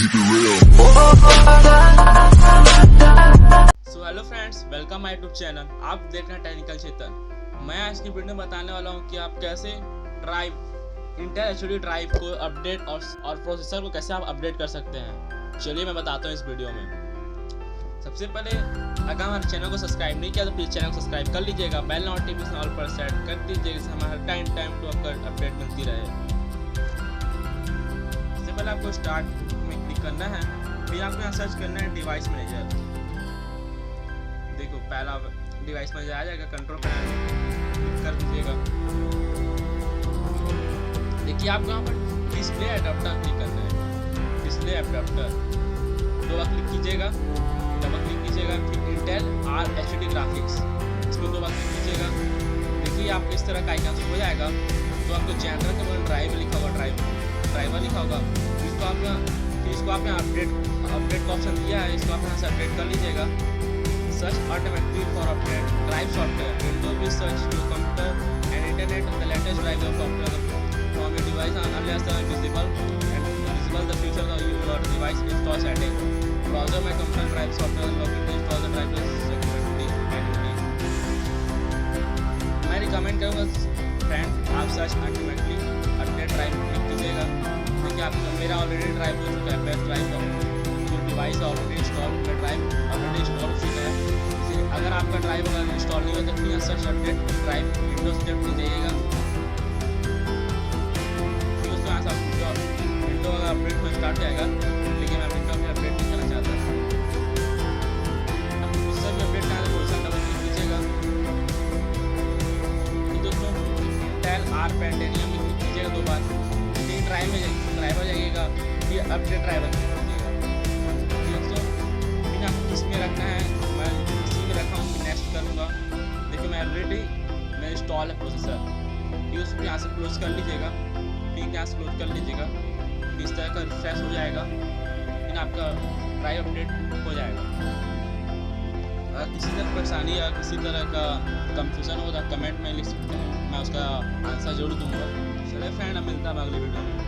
keep it real. So hello friends, welcome my YouTube channel. आप देख रहे हैं टेक्निकल चेतन। मैं आज की वीडियो में बताने वाला हूं कि आप कैसे इंटेल एचडी ड्राइव को अपडेट और प्रोसेसर को कैसे आप अपडेट कर सकते हैं। चलिए मैं बताता हूं इस वीडियो में। सबसे पहले अगर हमारे चैनल को सब्सक्राइब नहीं किया तो प्लीज़ चैनल को सब्सक्राइब कर लीजिएगा, बेल नोटिफिकेशन ऑल पर सेट कर दीजिएगा जिससे हमारा टाइम टू आपको अपडेट मिलती रहे। सबसे पहले आपको स्टार्ट में क्लिक करना है, फिर आपको यहाँ सर्च करना है डिवाइस मैनेजर। देखो पहला डिवाइस मैनेजर आ जाएगा, कंट्रोल पैनल क्लिक कर दीजिएगा। देखिए आपको यहाँ पर डिस्प्ले एडाप्टर क्लिक करना है। डिस्प्ले एडाप्टर दो बार क्लिक कीजिएगा, डबल क्लिक कीजिएगा, फिर इंटेल आर एचडी ग्राफिक्स इसको दो बार क्लिक कीजिएगा। देखिए आपको इस तरह का आइकन हो जाएगा। तो आपको जनरल के बगल ड्राइव लिखा होगा, ड्राइवर लिखा होगा। इसको आप यहाँ अपडेट का ऑप्शन दिया है, इसको आप यहाँ से अपडेट कर लीजिएगा। Search automatically for update drive software window will search to computer and internet the latest driver software from your device unless the visible the future of your device install setting browser my computer drive software login to install the driver security manually। मैं recommend करूँगा friend आप search automatically update drive click कीजिएगा। देखिए आपका मेरा already drive हो चुका है, बेस्ट ड्राइव जो device already install drive already install हो चुका है। अगर आपका ड्राइव अगर इंस्टॉल नहीं हो तो please search update drive Windows tape में जाइएगा। फिर उसको यहाँ से विंडो अगर अपडेट में स्टार्ट हो जाएगा, लेकिन मैं विंडो में अपडेट नहीं करना चाहता। उससे भी अपडेट करना तो डबल क्लिक कीजिएगा। दोस्तों इंटेल आर पेंटेनियम में क्लिक कीजिएगा दो बार, फिर ड्राइवर जाइएगा, फिर अपडेट ड्राइवर क्लिक कीजिएगा। दोस्तों फिर आपको किस में रखना है, मैं इसी में रखा हूँ, नेक्स्ट करूँगा। देखिए मैं ऑलरेडी मैं इंस्टॉल है प्रोसेसर, फिर उसको यहाँ से क्लोज कर लीजिएगा, फिर यहाँ से क्लोज कर लीजिएगा। इस तरह का रिफ्रेश हो जाएगा, फिर आपका ड्राइव अपडेट हो जाएगा। अगर किसी तरह परेशानी या किसी तरह का कंफ्यूजन हो तो कमेंट में लिख सकते हैं, मैं उसका आंसर जरूर दूंगा। चलिए फ्रेंड, अब मिलता है अगली वीडियो में।